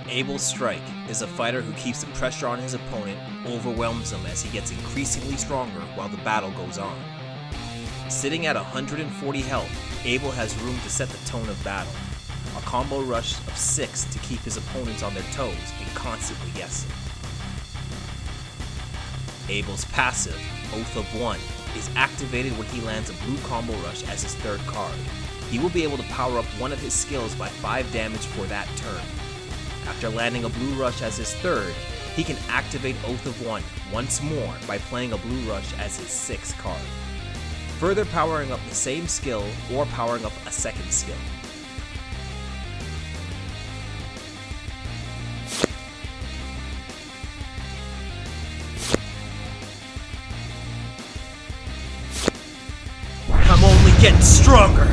Abel's Strike is a fighter who keeps the pressure on his opponent, overwhelms him as he gets increasingly stronger while the battle goes on. Sitting at 140 health, Abel has room to set the tone of battle. A combo rush of 6 to keep his opponents on their toes and constantly guessing. Abel's passive, Oath of One, is activated when he lands a blue combo rush as his third card. He will be able to power up one of his skills by 5 damage for that turn. After landing a blue rush as his third, he can activate Oath of One once more by playing a blue rush as his 6th card, further powering up the same skill or powering up a second skill. I'm only getting stronger!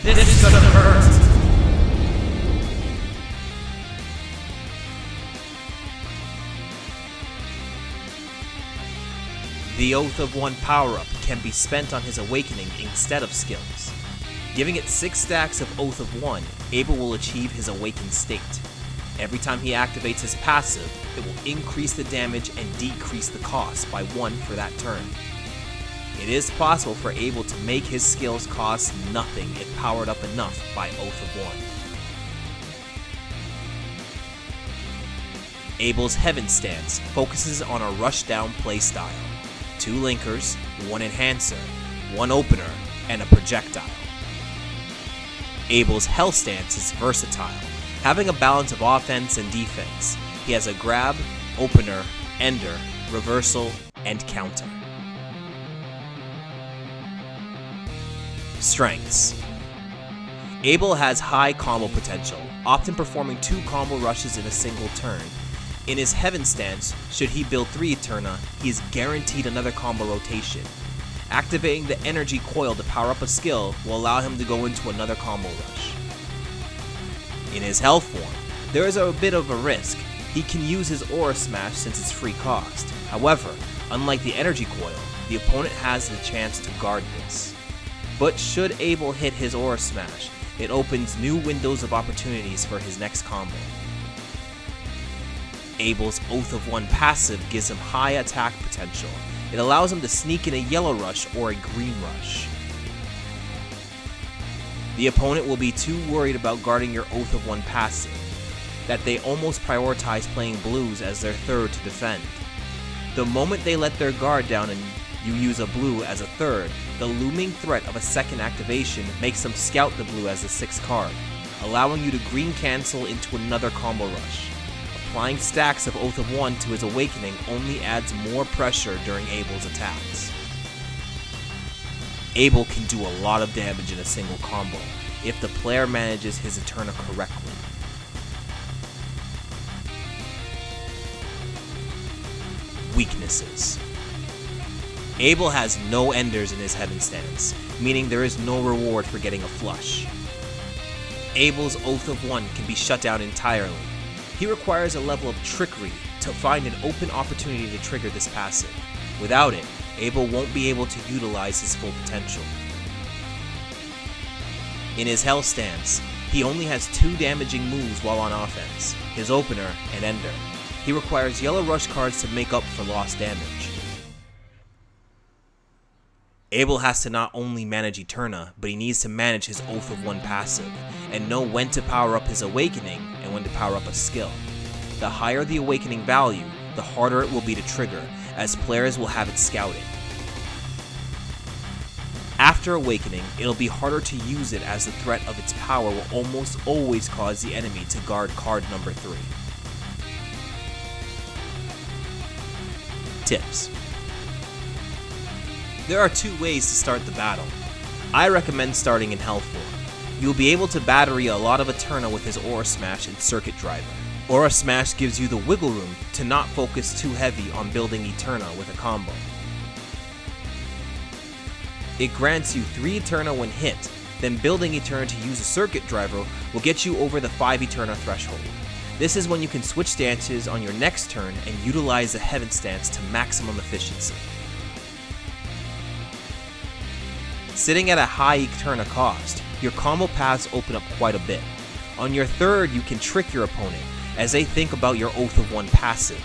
This is gonna hurt! The Oath of One power-up can be spent on his awakening instead of skills. Giving it 6 stacks of Oath of One, Abel will achieve his awakened state. Every time he activates his passive, it will increase the damage and decrease the cost by 1 for that turn. It is possible for Abel to make his skills cost nothing if powered up enough by Oath of One. Abel's Heaven Stance focuses on a rushdown playstyle. 2 linkers, 1 enhancer, 1 opener, and a projectile. Abel's Hell Stance is versatile, having a balance of offense and defense. He has a grab, opener, ender, reversal, and counter. Strengths. Abel has high combo potential, often performing 2 combo rushes in a single turn. In his Heaven Stance, should he build 3 Eterna, he is guaranteed another combo rotation. Activating the Energy Coil to power up a skill will allow him to go into another combo rush. In his Hell form, there is a bit of a risk. He can use his Aura Smash since it's free cost. However, unlike the Energy Coil, the opponent has the chance to guard this. But should Abel hit his Aura Smash, it opens new windows of opportunities for his next combo. Abel's Oath of One passive gives him high attack potential. It allows him to sneak in a yellow rush or a green rush. The opponent will be too worried about guarding your Oath of One passive that they almost prioritize playing blues as their third to defend. The moment they let their guard down and you use a blue as a third, the looming threat of a second activation makes them scout the blue as the 6th card, allowing you to green cancel into another combo rush. Applying stacks of Oath of One to his awakening only adds more pressure during Abel's attacks. Abel can do a lot of damage in a single combo if the player manages his Eterna correctly. Weaknesses. Abel has no enders in his Heaven Stance, meaning there is no reward for getting a flush. Abel's Oath of One can be shut down entirely. He requires a level of trickery to find an open opportunity to trigger this passive. Without it, Abel won't be able to utilize his full potential. In his Hell Stance, he only has 2 damaging moves while on offense, his opener and ender. He requires yellow rush cards to make up for lost damage. Abel has to not only manage Eterna, but he needs to manage his Oath of One passive, and know when to power up his awakening and when to power up a skill. The higher the awakening value, the harder it will be to trigger, as players will have it scouted. After awakening, it'll be harder to use it as the threat of its power will almost always cause the enemy to guard card number 3. Tips. There are 2 ways to start the battle. I recommend starting in Hell form. You'll be able to battery a lot of Eterna with his Aura Smash and Circuit Driver. Aura Smash gives you the wiggle room to not focus too heavy on building Eterna with a combo. It grants you 3 Eterna when hit, then building Eterna to use a Circuit Driver will get you over the 5 Eterna threshold. This is when you can switch stances on your next turn and utilize the Heaven Stance to maximum efficiency. Sitting at a high Eterna cost, your combo paths open up quite a bit. On your third, you can trick your opponent as they think about your Oath of One passive.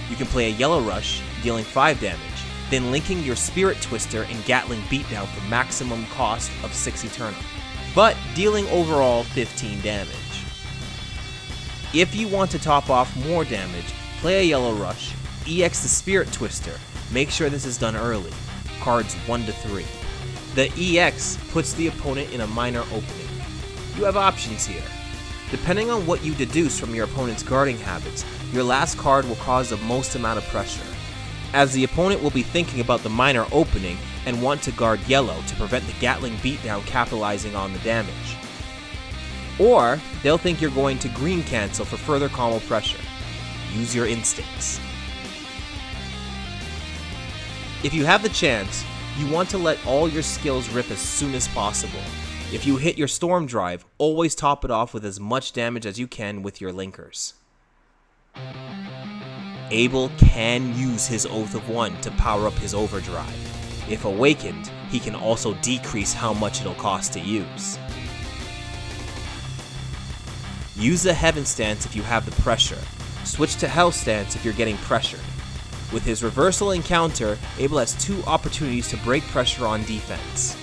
You can play a Yellow Rush, dealing 5 damage, then linking your Spirit Twister and Gatling Beatdown for maximum cost of 6 Eterna, but dealing overall 15 damage. If you want to top off more damage, play a Yellow Rush, EX the Spirit Twister. Make sure this is done early, cards 1 to 3. The EX puts the opponent in a minor opening. You have options here. Depending on what you deduce from your opponent's guarding habits, your last card will cause the most amount of pressure, as the opponent will be thinking about the minor opening and want to guard yellow to prevent the Gatling Beatdown capitalizing on the damage. Or they'll think you're going to green cancel for further combo pressure. Use your instincts. If you have the chance, you want to let all your skills rip as soon as possible. If you hit your Storm Drive, always top it off with as much damage as you can with your linkers. Abel can use his Oath of One to power up his Overdrive. If awakened, he can also decrease how much it'll cost to use. Use the Heaven Stance if you have the pressure. Switch to Hell Stance if you're getting pressured. With his reversal encounter, Abel has 2 opportunities to break pressure on defense.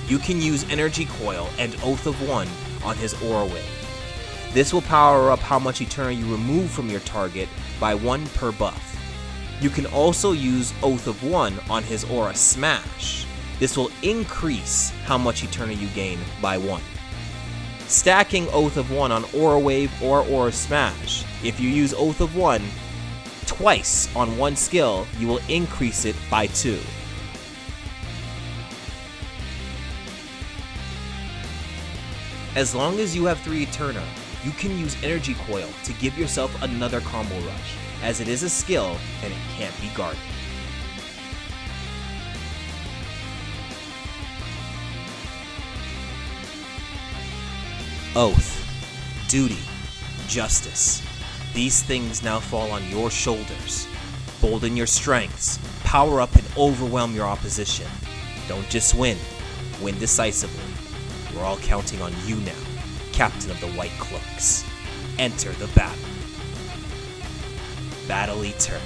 You can use Energy Coil and Oath of One on his Aura Wave. This will power up how much Eterna you remove from your target by 1 per buff. You can also use Oath of One on his Aura Smash. This will increase how much Eterna you gain by 1. Stacking Oath of One on Aura Wave or Aura Smash. If you use Oath of One twice on one skill, you will increase it by 2. As long as you have 3 Eterna, you can use Energy Coil to give yourself another combo rush, as it is a skill and it can't be guarded. Oath, duty, justice. These things now fall on your shoulders. Bolden your strengths, power up and overwhelm your opposition. Don't just win decisively. We're all counting on you now, Captain of the White Cloaks. Enter the battle. Battle Eterna.